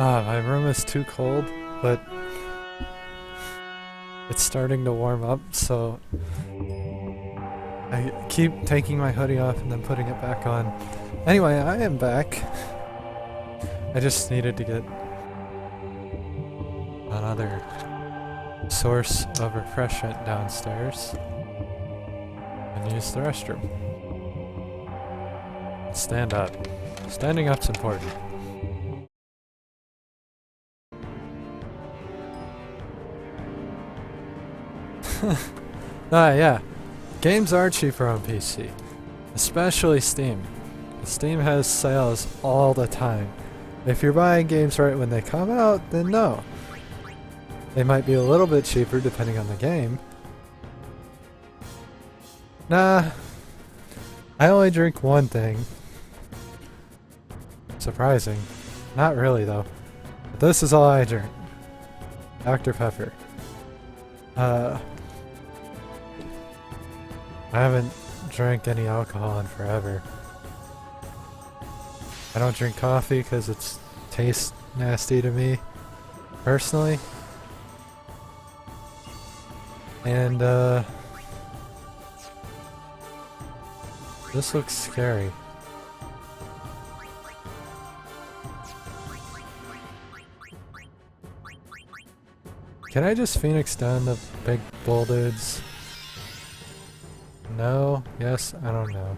My room is too cold, but it's starting to warm up, so I keep taking my hoodie off and then putting it back on. Anyway, I am back. I just needed to get another source of refreshment downstairs and use the restroom. Stand up. Standing up's important. Yeah. Games are cheaper on PC. Especially Steam. Steam has sales all the time. If you're buying games right when they come out, then no. They might be a little bit cheaper depending on the game. Nah. I only drink one thing. Surprising. Not really though. But this is all I drink. Dr. Pepper. I haven't drank any alcohol in forever. I don't drink coffee because it tastes nasty to me, personally. And, this looks scary. Can I just Phoenix down the big bull dudes? No? Yes? I don't know.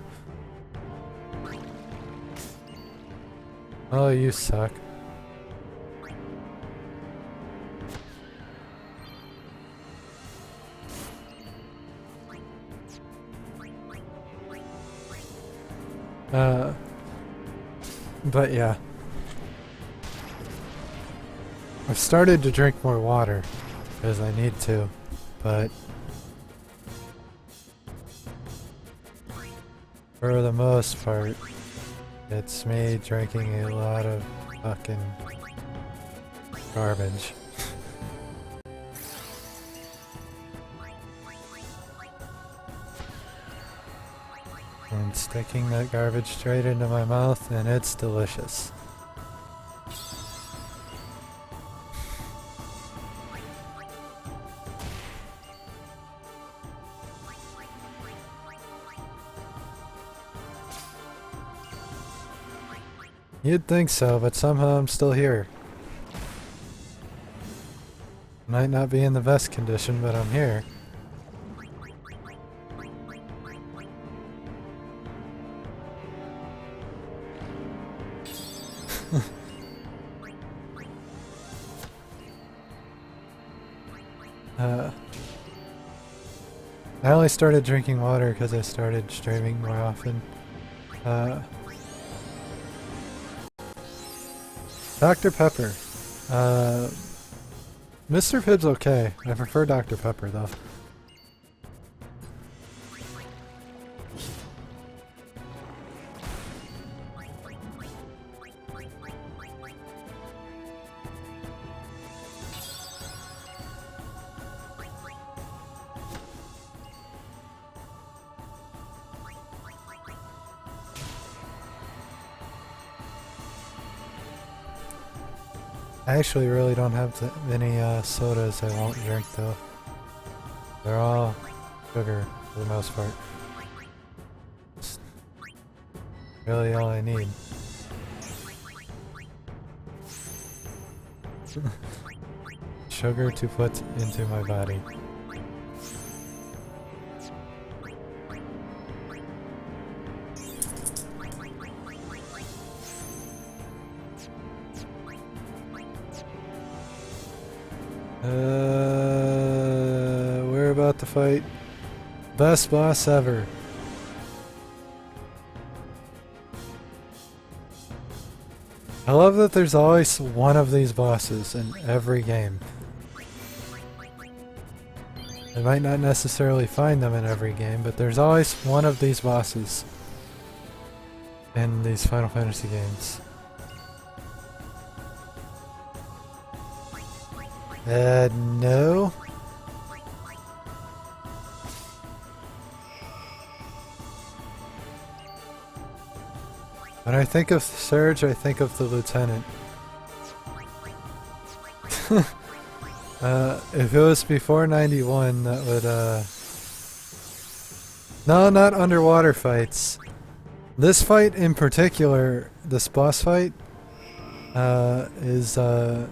Oh, you suck. But yeah. I've started to drink more water, because I need to, but for the most part, it's me drinking a lot of fucking garbage. And sticking that garbage straight into my mouth, and it's delicious. You'd think so, but somehow I'm still here. Might not be in the best condition, but I'm here. I only started drinking water because I started streaming more often. Dr. Pepper. Mr. Pibb's okay. I prefer Dr. Pepper though. I actually really don't have many sodas I won't drink though. They're all sugar for the most part. It's really all I need. Sugar to put into my body. We're about to fight best boss ever. I love that there's always one of these bosses in every game. I might not necessarily find them in every game, but there's always one of these bosses in these Final Fantasy games. No. When I think of Surge, I think of the Lieutenant. If it was before 91, that would, no, not underwater fights. This fight in particular, this boss fight, is, a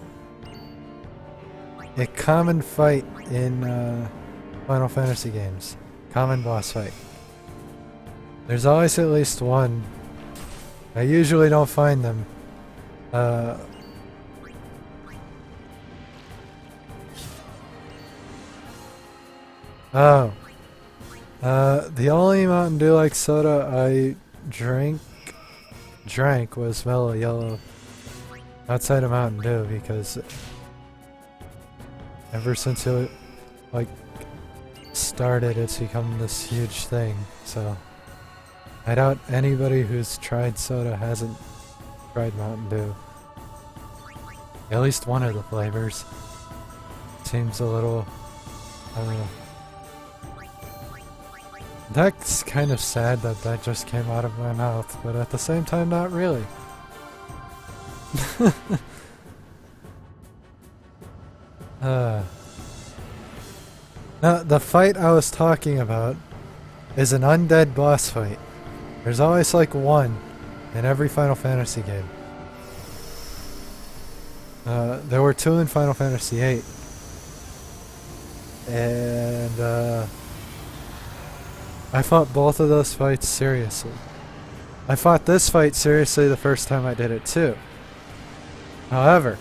common fight in, Final Fantasy games. Common boss fight. There's always at least one. I usually don't find them. Oh. The only Mountain Dew like soda I drank was Mellow Yellow outside of Mountain Dew because ever since it like started it's become this huge thing, so I doubt anybody who's tried soda hasn't tried Mountain Dew. At least one of the flavors. Seems a little, I don't know. That's kind of sad that that just came out of my mouth, but at the same time not really. Now, the fight I was talking about is an undead boss fight. There's always like one in every Final Fantasy game. There were two in Final Fantasy VIII. And, I fought both of those fights seriously. I fought this fight seriously the first time I did it too. However,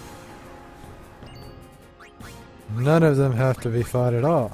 none of them have to be fought at all.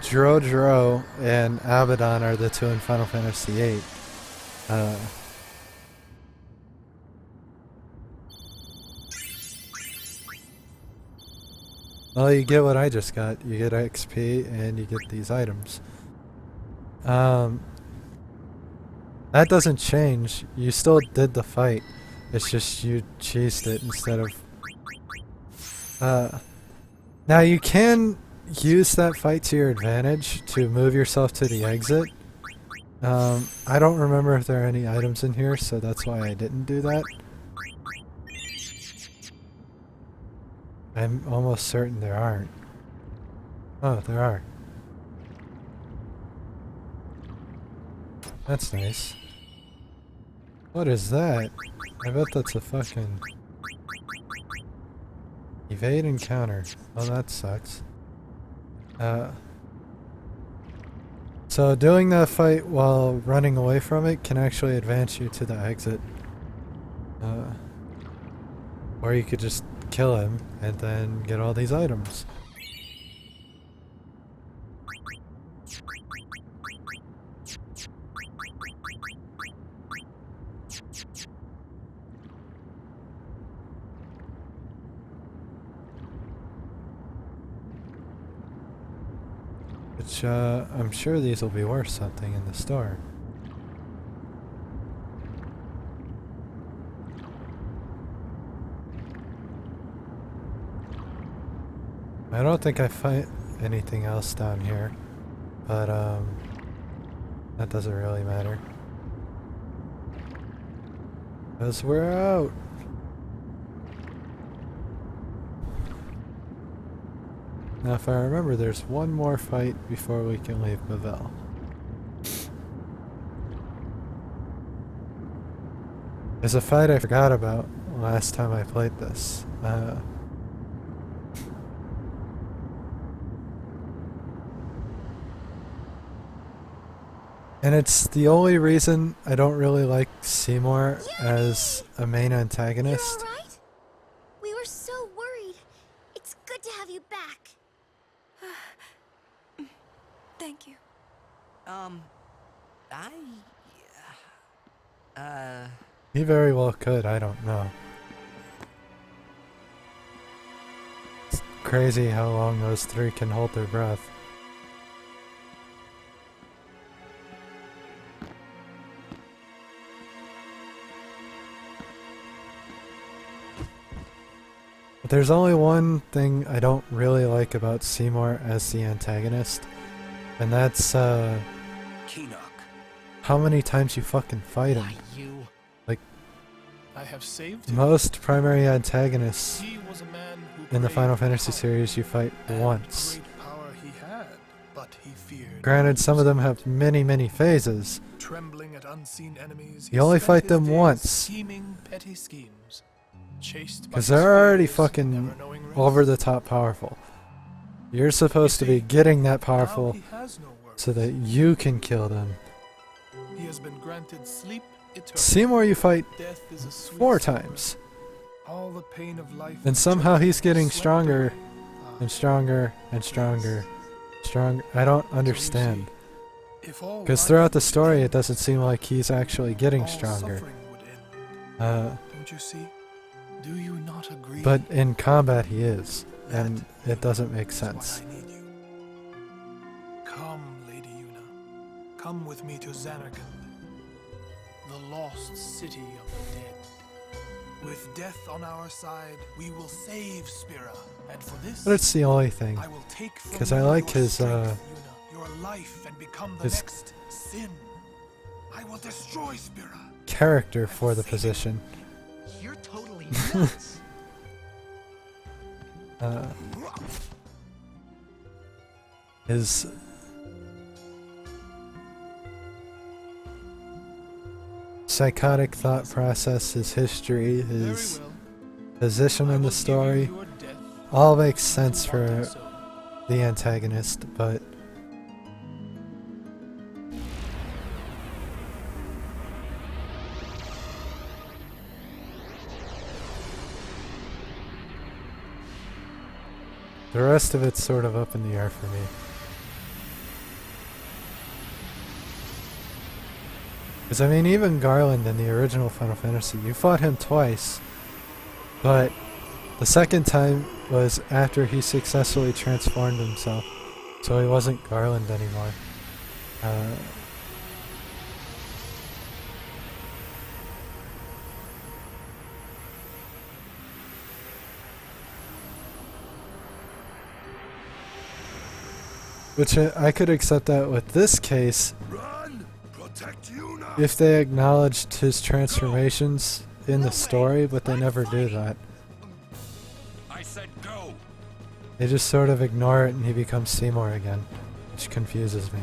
Jiro and Abaddon are the two in Final Fantasy VIII. Well, you get what I just got. You get XP and you get these items. That doesn't change. You still did the fight. It's just you cheesed it instead of... Now you can use that fight to your advantage to move yourself to the exit. I don't remember if there are any items in here, so that's why I didn't do that. I'm almost certain there aren't. Oh, there are. That's nice. What is that? I bet that's a fucking... Evade encounter. Oh, that sucks. So doing that fight while running away from it can actually advance you to the exit. Or you could just kill him and then get all these items. Which, I'm sure these will be worth something in the store. I don't think I find anything else down here, but, that doesn't really matter. 'Cause we're out! Now, if I remember, there's one more fight before we can leave Bavel. There's a fight I forgot about last time I played this. And it's the only reason I don't really like Seymour as a main antagonist. You alright? We were so worried. It's good to have you back. Thank you. He very well could, I don't know. It's crazy how long those three can hold their breath. But there's only one thing I don't really like about Seymour as the antagonist, and that's Keenock. how many times you fucking fight him. Why you? Like, I have saved him. most primary antagonists He was a man who in the craved Final Fantasy power, series you fight and once. great power he had, but he feared. Granted, some of them have many phases. Trembling at unseen enemies, You only spent fight his them days once. scheming petty schemes, chased by Because his they're already fears, fucking never knowing rest. over the top powerful. You're supposed to be getting that Now powerful he has no worries. so that you can kill them. He has been granted sleep eternal. Seymour you fight Death is a sweet 4 slumber. times. All the pain of life And somehow he's getting swept stronger away. and stronger and stronger. Stronger. I don't understand. Because throughout the story it doesn't seem like he's actually getting stronger. Don't you see? Do you not agree? But in combat he is. And That it doesn't make is why sense. I need you. Come, Lady Yuna. Come with me to Xanarkand, the lost city of the dead. With death on our side, we will save Spira, and for this, But it's the only thing. I will take from 'Cause you I like your his, strength, Yuna, your life, and become the his- next Sin. I will destroy Spira. Character for the position. You're totally nuts. His psychotic thought process, his history, his Very well. position I in will the give you story, your death. all makes sense You for wanted so. the antagonist, but the rest of it's sort of up in the air for me. Because I mean, even Garland in the original Final Fantasy, you fought him twice, but the second time was after he successfully transformed himself, so he wasn't Garland anymore. Which I could accept that with this case Run! Protect Yuna! if they acknowledged his transformations in the story, but they never do that. I said go! They just sort of ignore it and he becomes Seymour again, which confuses me.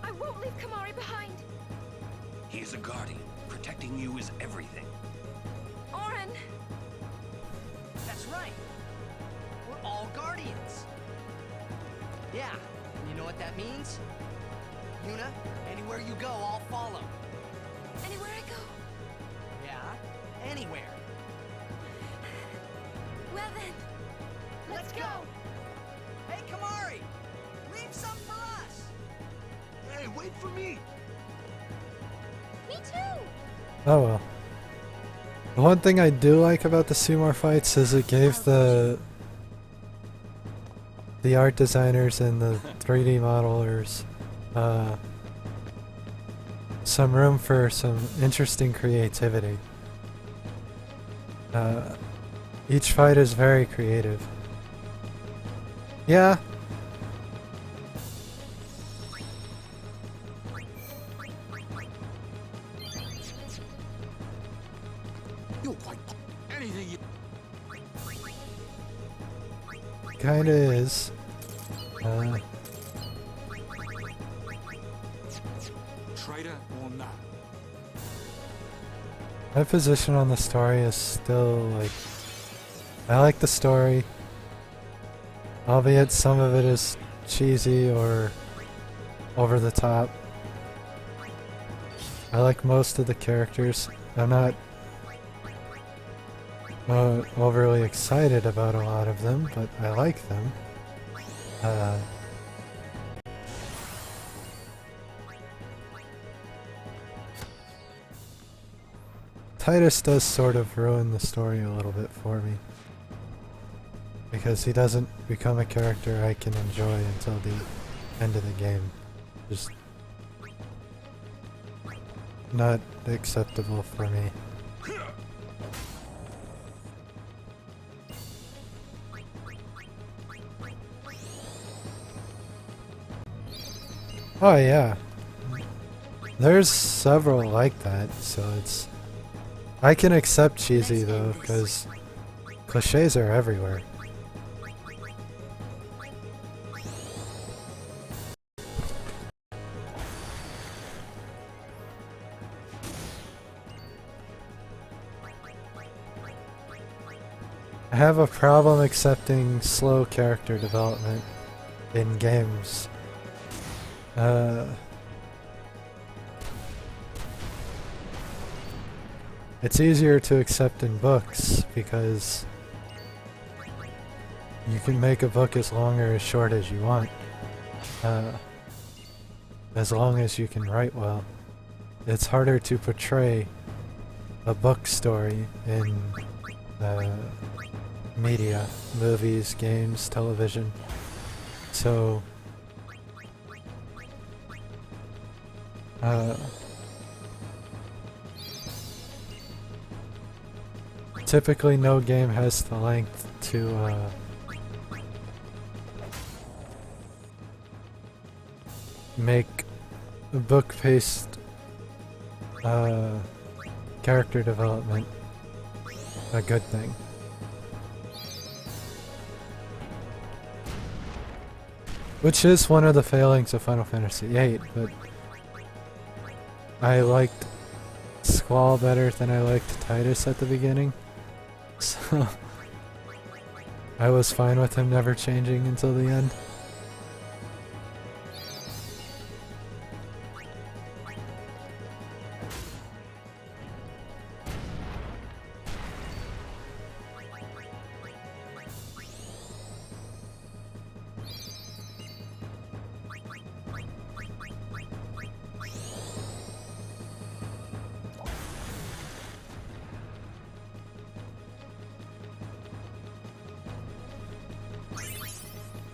I won't leave Kamari behind. He's a guardian. Protecting you is everything. Orin, That's right. We're all guardians. Yeah, and you know what that means? Yuna, anywhere you go, I'll follow. anywhere I go. Yeah, anywhere. Well then, let's go. Hey, Kamari! Leave some for us! Hey, wait for me! Me too. Oh well. The one thing I do like about the Seymour fights is it gave the art designers and the 3D modelers some room for some interesting creativity. Each fight is very creative. Yeah. You'll fight anything you... Kinda is. Traitor or not. My position on the story is still like, I like the story, albeit some of it is cheesy or over the top. I like most of the characters. I'm not overly excited about a lot of them, but I like them. Titus does sort of ruin the story a little bit for me, because he doesn't become a character I can enjoy until the end of the game. Just not acceptable for me. Oh yeah, there's several like that, so it's... I can accept cheesy though, because cliches are everywhere. I have a problem accepting slow character development in games. It's easier to accept in books because you can make a book as long or as short as you want, as long as you can write well. It's harder to portray a book story in media, movies, games, television. So typically no game has the length to make book-paced character development a good thing. Which is one of the failings of Final Fantasy VIII, but I liked Squall better than I liked Titus at the beginning. So I was fine with him never changing until the end.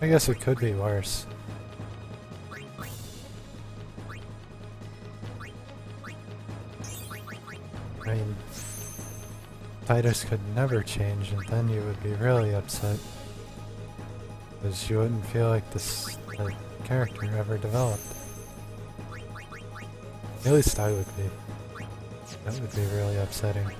I guess it could be worse. I mean, Titus could never change, and then you would be really upset. Because you wouldn't feel like this character ever developed. At least I would be. That would be really upsetting.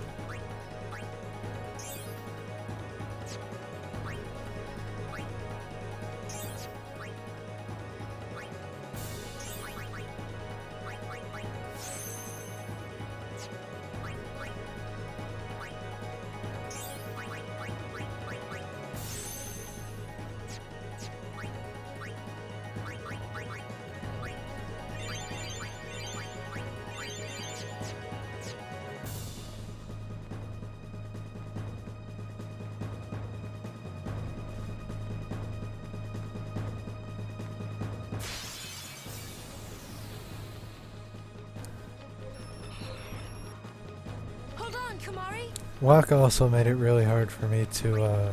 Waka also made it really hard for me to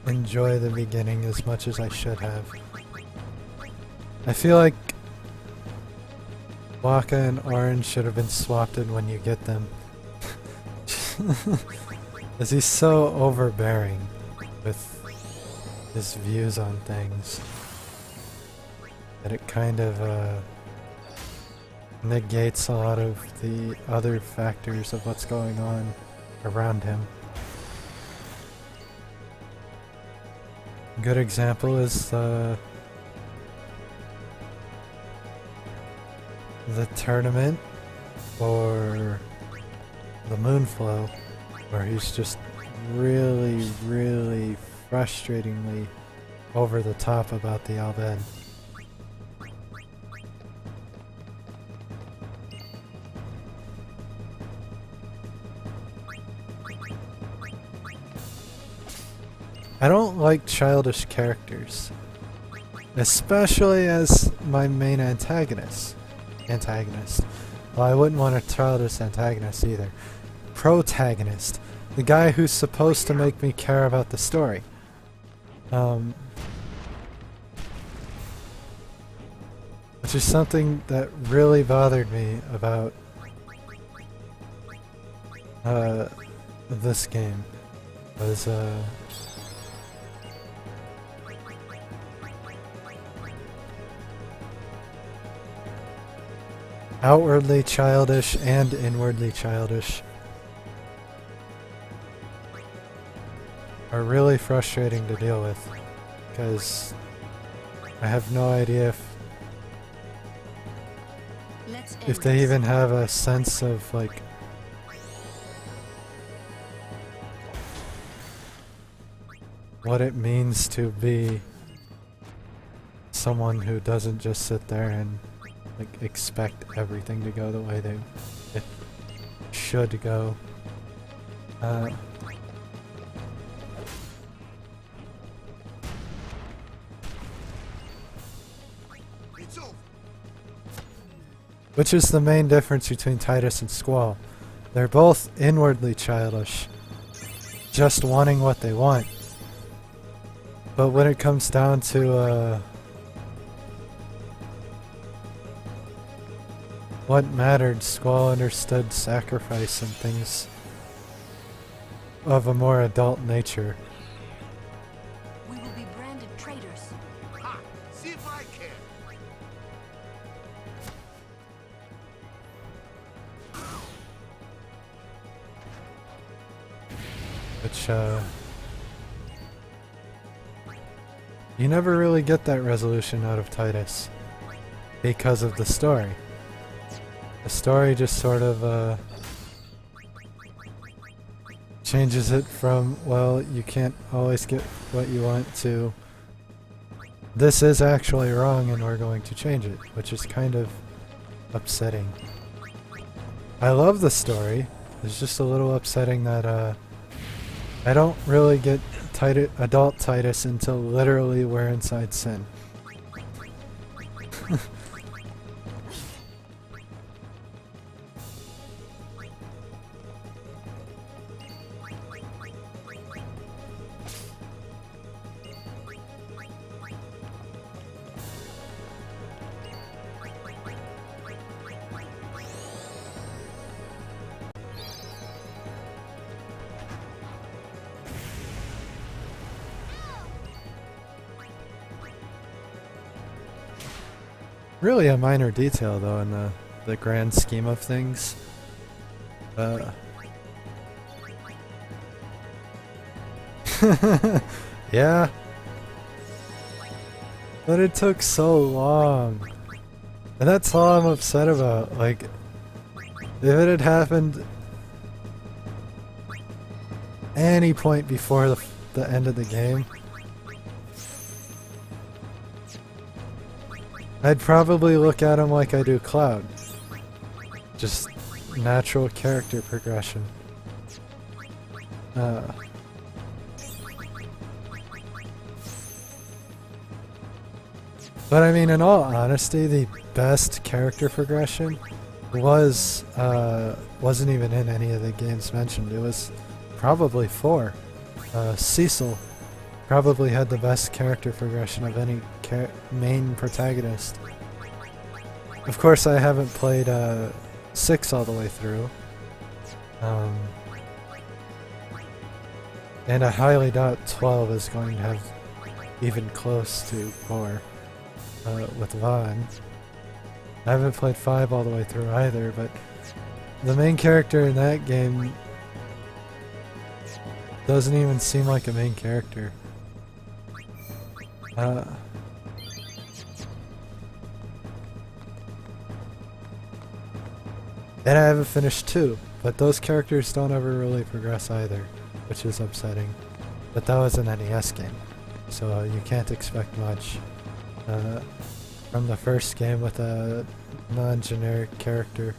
enjoy the beginning as much as I should have. I feel like Waka and Orange should have been swapped in when you get them. As he's so overbearing with his views on things that it kind of negates a lot of the other factors of what's going on around him. A good example is the tournament or the Moonflow, where he's just really, really frustratingly over the top about the Albed. I don't like childish characters. Especially as my main antagonist. Well, I wouldn't want a childish antagonist either. Protagonist. The guy who's supposed to make me care about the story. Which is something that really bothered me about this game. Was outwardly childish and inwardly childish are really frustrating to deal with, because I have no idea if they even have a sense of like what it means to be someone who doesn't just sit there and like expect everything to go the way it should go. Which is the main difference between Titus and Squall. They're both inwardly childish, just wanting what they want. But when it comes down to what mattered, Squall understood sacrifice and things of a more adult nature. We will be branded traitors. Ha! See if I can. Which, you never really get that resolution out of Titus because of the story. The story just sort of changes it from, well, you can't always get what you want, to this is actually wrong and we're going to change it, which is kind of upsetting. I love the story. It's just a little upsetting that I don't really get adult Titus until literally we're inside Sin. Really a minor detail though in the grand scheme of things. Yeah. But it took so long. And that's all I'm upset about. Like, if it had happened any point before the end of the game, I'd probably look at him like I do Cloud. Just natural character progression. But I mean, in all honesty, the best character progression wasn't even in any of the games mentioned. It was probably 4. Cecil probably had the best character progression of any main protagonist. Of course, I haven't played 6 all the way through. And I highly doubt 12 is going to have even close to 4 with Vaughn. I haven't played 5 all the way through either, but the main character in that game doesn't even seem like a main character. And I haven't finished 2, but those characters don't ever really progress either, which is upsetting. But that was an NES game, so you can't expect much from the first game with a non-generic character.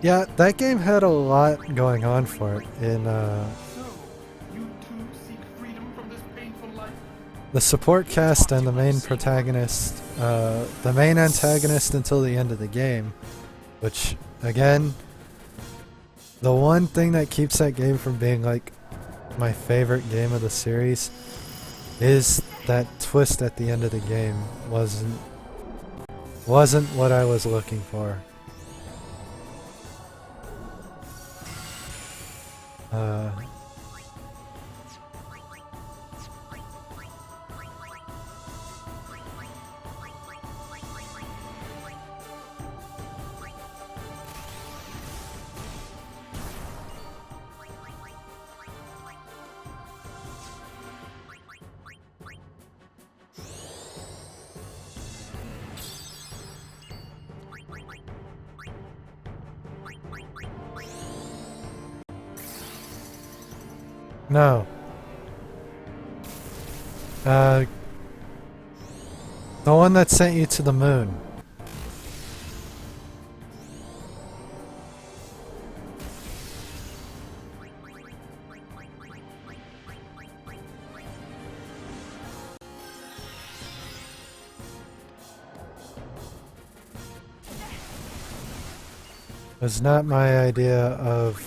Yeah, that game had a lot going on for it. So, you too seek freedom from this painful life? The support cast and the main protagonist, the main antagonist until the end of the game, which, again, the one thing that keeps that game from being like my favorite game of the series is that twist at the end of the game wasn't what I was looking for. No. The one that sent you to the moon. Was not my idea of